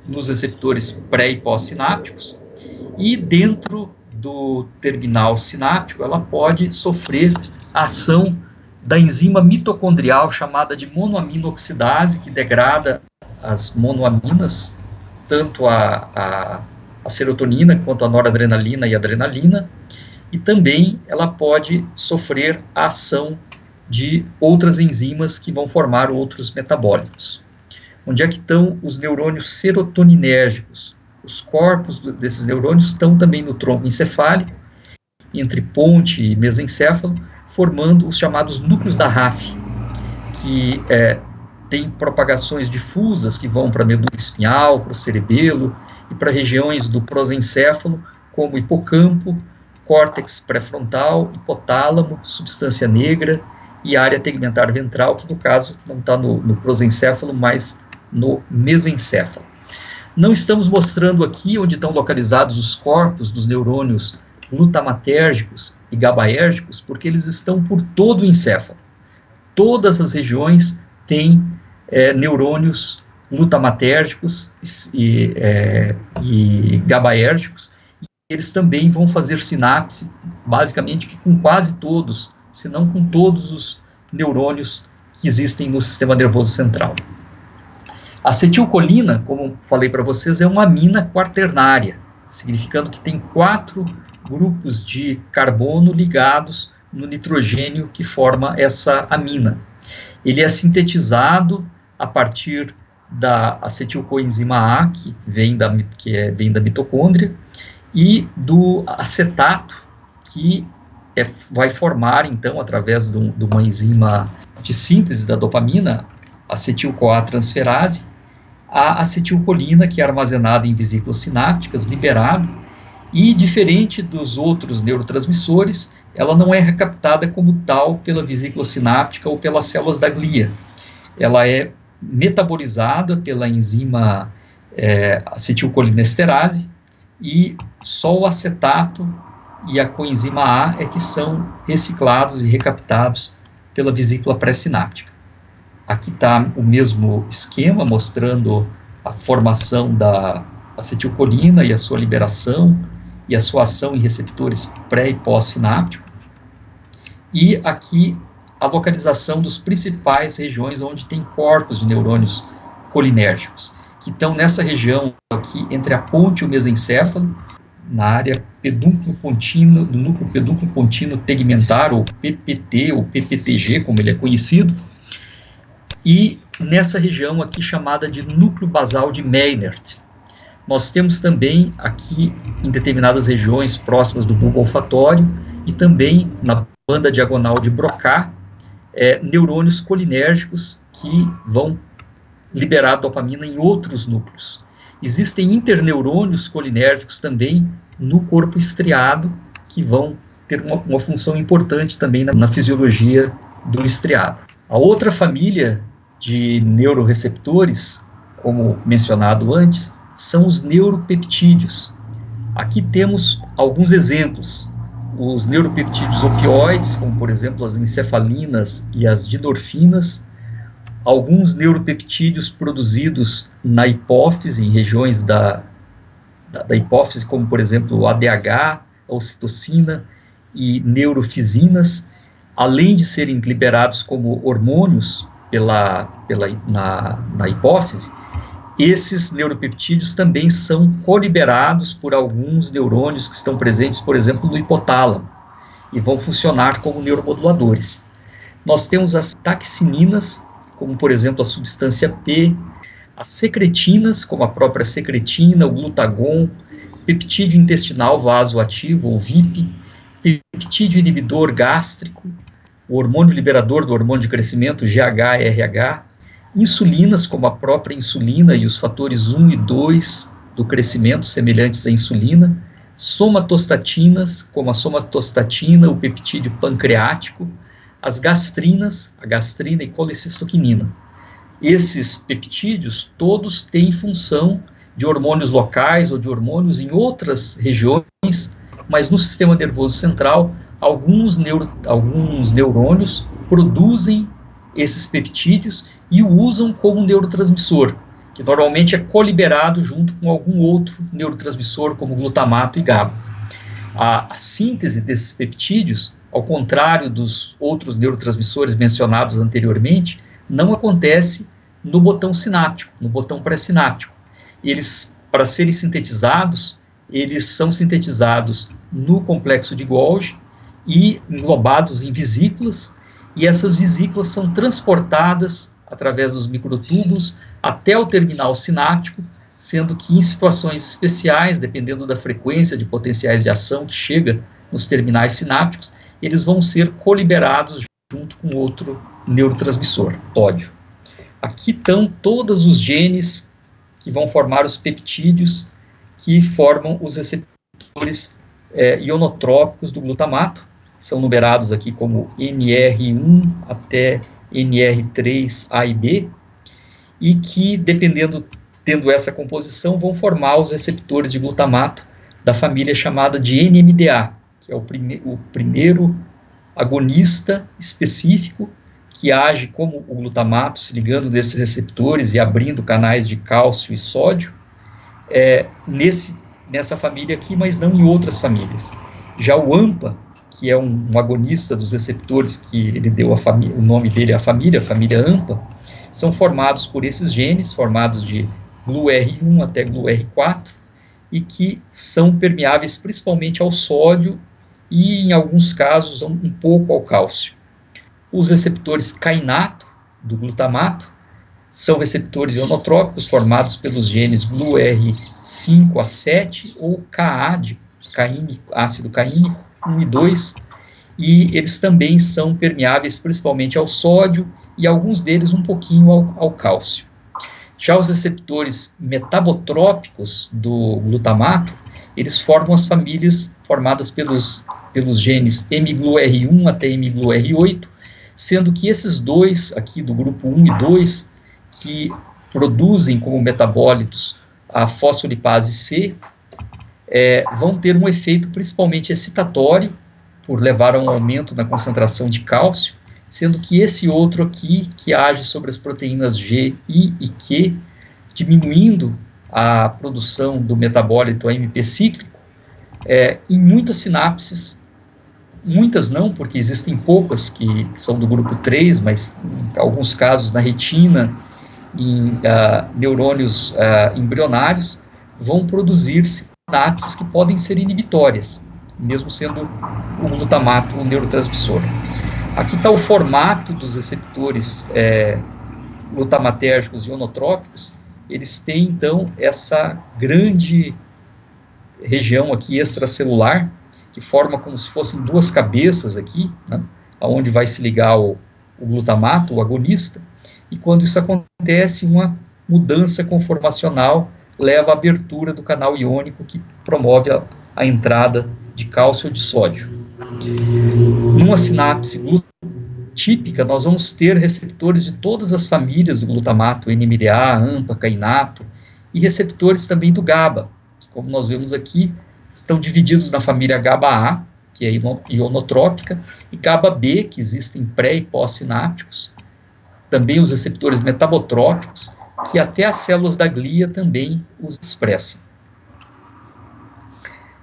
nos receptores pré- e pós-sinápticos, e dentro do terminal sináptico, ela pode sofrer a ação da enzima mitocondrial chamada de monoaminoxidase, que degrada as monoaminas, tanto a serotonina quanto a noradrenalina e a adrenalina, e também ela pode sofrer a ação de outras enzimas que vão formar outros metabólitos. Onde é que estão os neurônios serotoninérgicos? Os corpos desses neurônios estão também no tronco encefálico, entre ponte e mesencéfalo, formando os chamados núcleos da RAF, que tem propagações difusas que vão para a medula espinhal, para o cerebelo e para regiões do prosencéfalo, como hipocampo, córtex pré-frontal, hipotálamo, substância negra e área tegmentar ventral, que no caso não está no prosencéfalo, mas no mesencéfalo. Não estamos mostrando aqui onde estão localizados os corpos dos neurônios glutamatérgicos e GABAérgicos, porque eles estão por todo o encéfalo. Todas as regiões têm neurônios glutamatérgicos e GABAérgicos, e eles também vão fazer sinapse, basicamente com quase todos, se não com todos os neurônios que existem no sistema nervoso central. A acetilcolina, como falei para vocês, é uma amina quaternária, significando que tem 4 grupos de carbono ligados no nitrogênio que forma essa amina. Ele é sintetizado a partir da acetilcoenzima A, que vem da mitocôndria, e do acetato, que vai formar, então, através de uma enzima de síntese da dopamina, acetil-CoA transferase, a acetilcolina, que é armazenada em vesículas sinápticas, liberado, e diferente dos outros neurotransmissores, ela não é recaptada como tal pela vesícula sináptica ou pelas células da glia. Ela é metabolizada pela enzima acetilcolinesterase, e só o acetato e a coenzima A é que são reciclados e recaptados pela vesícula pré-sináptica. Aqui está o mesmo esquema, mostrando a formação da acetilcolina e a sua liberação e a sua ação em receptores pré- e pós-sinápticos. E aqui a localização dos principais regiões onde tem corpos de neurônios colinérgicos, que estão nessa região aqui entre a ponte e o mesencéfalo, na área pedúnculo-pontino, do núcleo pedúnculo-pontino tegmentar, ou PPT, ou PPTG, como ele é conhecido, e nessa região aqui chamada de núcleo basal de Meynert. Nós temos também aqui, em determinadas regiões próximas do bulbo olfatório, e também na banda diagonal de Broca, neurônios colinérgicos que vão liberar dopamina em outros núcleos. Existem interneurônios colinérgicos também no corpo estriado, que vão ter uma função importante também na fisiologia do estriado. A outra família de neuroreceptores, como mencionado antes, são os neuropeptídeos. Aqui temos alguns exemplos. Os neuropeptídeos opioides, como por exemplo as encefalinas e as dinorfinas, alguns neuropeptídeos produzidos na hipófise, em regiões da hipófise, como por exemplo o ADH, a ocitocina e neurofisinas, além de serem liberados como hormônios na hipófise, esses neuropeptídeos também são coliberados por alguns neurônios que estão presentes, por exemplo, no hipotálamo, e vão funcionar como neuromoduladores. Nós temos as taxininas, como por exemplo a substância P, as secretinas, como a própria secretina, o glutagon, peptídeo intestinal vasoativo, ou VIP, peptídeo inibidor gástrico, o hormônio liberador do hormônio de crescimento, GHRH, insulinas, como a própria insulina e os fatores 1 e 2 do crescimento semelhantes à insulina, somatostatinas, como a somatostatina, o peptídeo pancreático, as gastrinas, a gastrina e colecistoquinina. Esses peptídeos todos têm função de hormônios locais ou de hormônios em outras regiões, mas no sistema nervoso central, alguns neurônios produzem esses peptídeos e o usam como neurotransmissor, que normalmente é coliberado junto com algum outro neurotransmissor, como glutamato e GABA. A síntese desses peptídeos, ao contrário dos outros neurotransmissores mencionados anteriormente, não acontece no botão sináptico, no botão pré-sináptico. Eles, para serem sintetizados, eles são sintetizados no complexo de Golgi e englobados em vesículas, e essas vesículas são transportadas através dos microtúbulos até o terminal sináptico, sendo que em situações especiais, dependendo da frequência de potenciais de ação que chega nos terminais sinápticos, eles vão ser coliberados junto com outro neurotransmissor, sódio. Aqui estão todos os genes que vão formar os peptídeos que formam os receptores ionotrópicos do glutamato. São numerados aqui como NR1 até NR3A e B, e que, tendo essa composição, vão formar os receptores de glutamato da família chamada de NMDA, que é o primeiro agonista específico que age como o glutamato, se ligando nesses receptores e abrindo canais de cálcio e sódio, nessa família aqui, mas não em outras famílias. Já o AMPA, que é um agonista dos receptores, que ele deu o nome dele à família AMPA, são formados por esses genes, formados de GluR1 até GluR4, e que são permeáveis principalmente ao sódio e, em alguns casos, um pouco ao cálcio. Os receptores kainato do glutamato são receptores ionotrópicos formados pelos genes GluR5A7 ou Ka de ácido caínico 1 e 2, e eles também são permeáveis principalmente ao sódio e alguns deles um pouquinho ao cálcio. Já os receptores metabotrópicos do glutamato, eles formam as famílias formadas pelos genes mGluR1 até mGluR8, sendo que esses dois aqui do grupo 1 e 2, que produzem como metabólitos a fosfolipase C, vão ter um efeito principalmente excitatório, por levar a um aumento na concentração de cálcio, sendo que esse outro aqui, que age sobre as proteínas G, I e Q, diminuindo a produção do metabólito AMP cíclico, em muitas sinapses, muitas não, porque existem poucas que são do grupo 3, mas em alguns casos na retina, em neurônios embrionários, vão produzir sinapses que podem ser inibitórias, mesmo sendo o glutamato um neurotransmissor. Aqui está o formato dos receptores glutamatérgicos ionotrópicos. Eles têm, então, essa grande região aqui extracelular, que forma como se fossem duas cabeças aqui, né, onde vai se ligar o glutamato, o agonista, e quando isso acontece, uma mudança conformacional leva à abertura do canal iônico que promove a entrada de cálcio ou de sódio. Numa sinapse típica, nós vamos ter receptores de todas as famílias do glutamato, NMDA, AMPA, kainato, e receptores também do GABA, que, como nós vemos aqui, estão divididos na família GABA-A, que é ionotrópica, e GABA-B, que existem pré- e pós-sinápticos, também os receptores metabotrópicos, que até as células da glia também os expressam.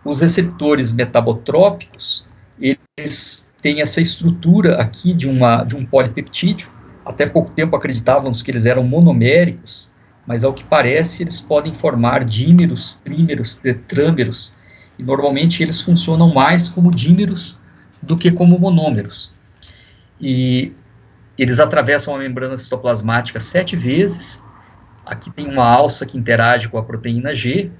Os receptores metabotrópicos, eles têm essa estrutura aqui de um polipeptídeo. Até pouco tempo acreditávamos que eles eram monoméricos, mas ao que parece eles podem formar dímeros, trímeros, tetrâmeros, e normalmente eles funcionam mais como dímeros do que como monômeros. E eles atravessam a membrana citoplasmática 7 vezes. Aqui tem uma alça que interage com a proteína G,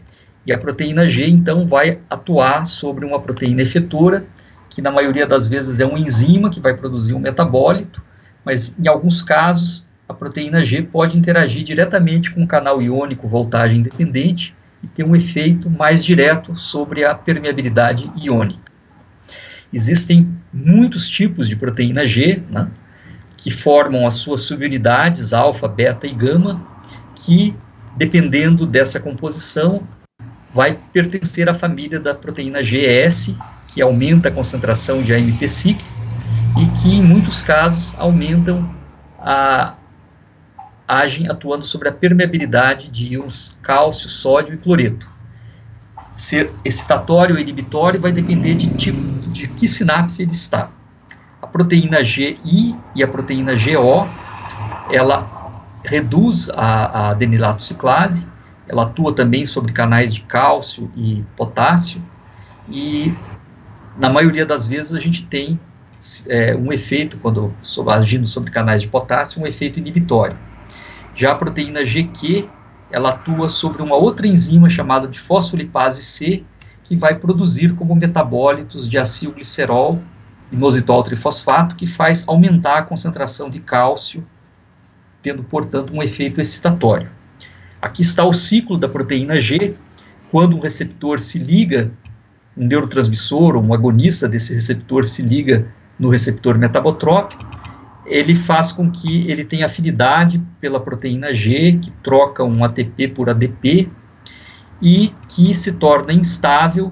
e a proteína G, então, vai atuar sobre uma proteína efetora, que na maioria das vezes é uma enzima que vai produzir um metabólito, mas em alguns casos a proteína G pode interagir diretamente com o canal iônico voltagem independente e ter um efeito mais direto sobre a permeabilidade iônica. Existem muitos tipos de proteína G, né, que formam as suas subunidades, alfa, beta e gama, que, dependendo dessa composição, vai pertencer à família da proteína GS, que aumenta a concentração de AMP cíclico e que, em muitos casos, agem atuando sobre a permeabilidade de íons cálcio, sódio e cloreto. ser excitatório ou inibitório vai depender de que sinapse ele está. A proteína GI e a proteína GO, ela reduz a adenilatociclase, ela atua também sobre canais de cálcio e potássio, e na maioria das vezes a gente tem um efeito, quando agindo sobre canais de potássio, um efeito inibitório. Já a proteína GQ, ela atua sobre uma outra enzima chamada de fosfolipase C, que vai produzir como metabólitos de acilglicerol, inositol trifosfato, que faz aumentar a concentração de cálcio, tendo, portanto, um efeito excitatório. Aqui está o ciclo da proteína G. Quando um receptor se liga, um neurotransmissor ou um agonista desse receptor se liga no receptor metabotrópico, ele faz com que ele tenha afinidade pela proteína G, que troca um ATP por ADP, e que se torna instável,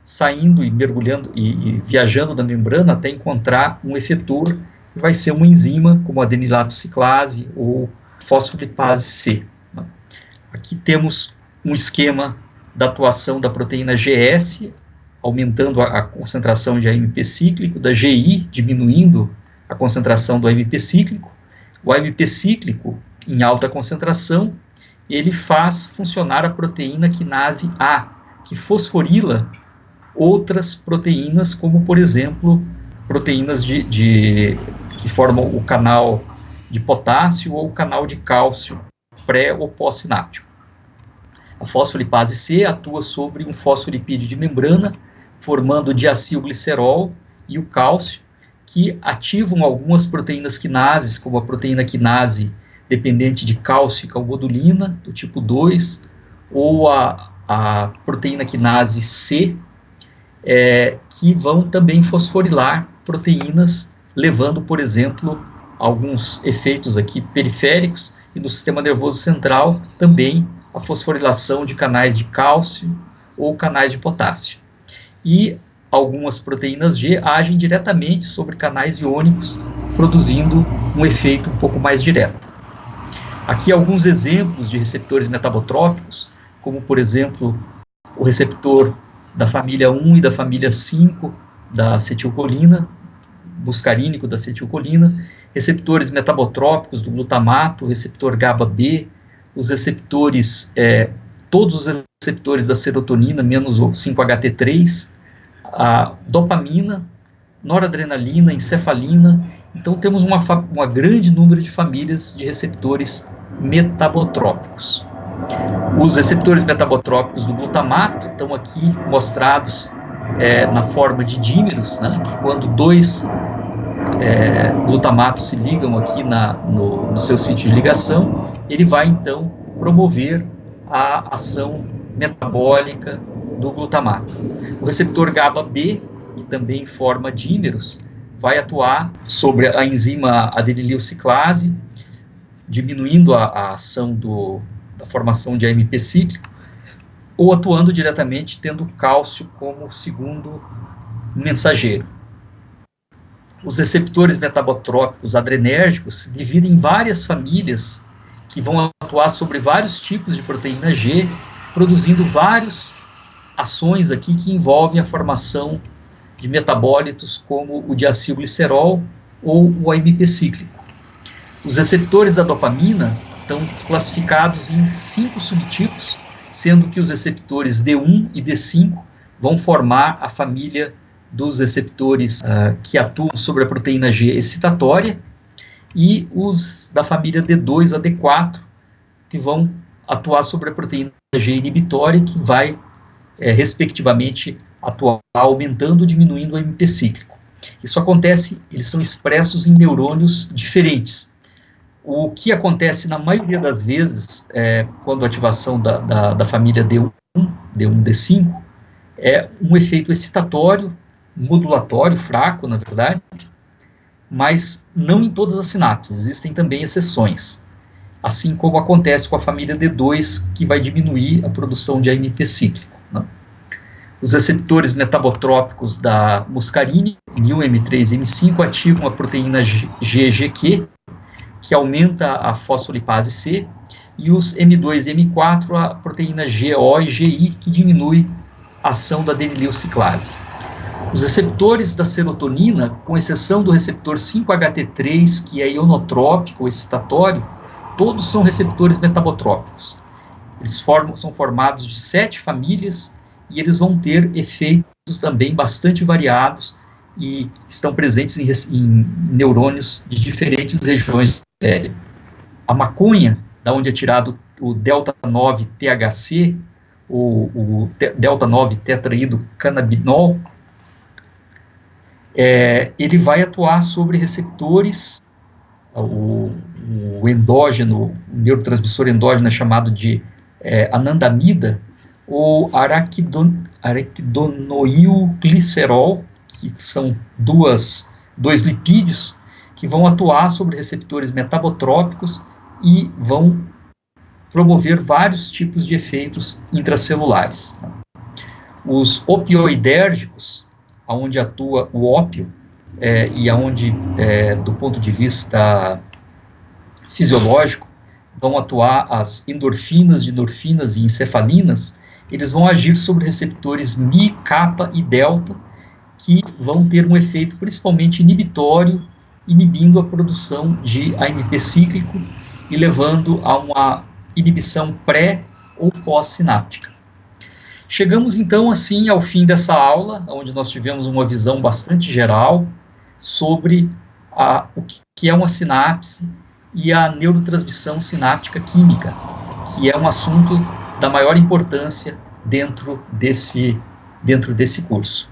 saindo e mergulhando e viajando na membrana até encontrar um efetor, que vai ser uma enzima, como a adenilatociclase ou fosfolipase C. Aqui temos um esquema da atuação da proteína GS, aumentando a concentração de AMP cíclico, da GI, diminuindo a concentração do AMP cíclico. O AMP cíclico, em alta concentração, ele faz funcionar a proteína quinase A, que fosforila outras proteínas, como, por exemplo, proteínas que formam o canal de potássio ou o canal de cálcio pré- ou pós-sináptico. A fosfolipase C atua sobre um fosfolipídio de membrana, formando o diacilglicerol e o cálcio, que ativam algumas proteínas quinases, como a proteína quinase dependente de cálcio-calmodulina, do tipo 2, ou a proteína quinase C, que vão também fosforilar proteínas, levando, por exemplo, alguns efeitos aqui periféricos, e no sistema nervoso central também a fosforilação de canais de cálcio ou canais de potássio. E algumas proteínas G agem diretamente sobre canais iônicos, produzindo um efeito um pouco mais direto. Aqui alguns exemplos de receptores metabotrópicos, como, por exemplo, o receptor da família 1 e da família 5 da acetilcolina, muscarínico da acetilcolina, receptores metabotrópicos do glutamato, receptor GABA-B, os receptores, todos os receptores da serotonina, menos o 5-HT3, a dopamina, noradrenalina, encefalina. Então temos uma grande número de famílias de receptores metabotrópicos. Os receptores metabotrópicos do glutamato estão aqui mostrados na forma de dímeros, né, que quando dois glutamatos se ligam aqui no seu sítio de ligação, ele vai então promover a ação metabólica do glutamato. O receptor GABA-B, que também forma dímeros, vai atuar sobre a enzima adenililciclase, diminuindo a ação da formação de AMP cíclico, ou atuando diretamente tendo cálcio como segundo mensageiro. Os receptores metabotrópicos adrenérgicos se dividem em várias famílias que vão atuar sobre vários tipos de proteína G, produzindo várias ações aqui que envolvem a formação de metabólitos como o diacilglicerol ou o AMP cíclico. Os receptores da dopamina estão classificados em 5 subtipos, sendo que os receptores D1 e D5 vão formar a família dos receptores que atuam sobre a proteína G excitatória, e os da família D2 a D4, que vão atuar sobre a proteína G inibitória, que vai, respectivamente, atuar aumentando ou diminuindo o AMP cíclico. Isso acontece, eles são expressos em neurônios diferentes. O que acontece na maioria das vezes, quando a ativação da família D1, D5, é um efeito excitatório, modulatório, fraco, na verdade, mas não em todas as sinapses, existem também exceções. Assim como acontece com a família D2, que vai diminuir a produção de AMP cíclico, né? Os receptores metabotrópicos da muscarine, M1, M3 e M5, ativam a proteína GGQ, que aumenta a fosfolipase C, e os M2 e M4, a proteína GO e GI, que diminui a ação da adenililciclase. Os receptores da serotonina, com exceção do receptor 5-HT3, que é ionotrópico ou excitatório, todos são receptores metabotrópicos. Eles são formados de 7 famílias e eles vão ter efeitos também bastante variados e estão presentes em neurônios de diferentes regiões do cérebro. A maconha, da onde é tirado o delta-9-THC, o delta-9-tetraído-canabinol, ele vai atuar sobre receptores, o endógeno, o neurotransmissor endógeno é chamado de anandamida, ou araquidonoilglicerol, que são dois lipídios que vão atuar sobre receptores metabotrópicos e vão promover vários tipos de efeitos intracelulares. Os opioidérgicos, onde atua o ópio, e aonde, do ponto de vista fisiológico, vão atuar as endorfinas, dinorfinas e encefalinas, eles vão agir sobre receptores Mi, kappa e delta, que vão ter um efeito principalmente inibitório, inibindo a produção de AMP cíclico e levando a uma inibição pré- ou pós-sináptica. Chegamos então assim ao fim dessa aula, onde nós tivemos uma visão bastante geral sobre o que é uma sinapse e a neurotransmissão sináptica química, que é um assunto da maior importância dentro desse curso.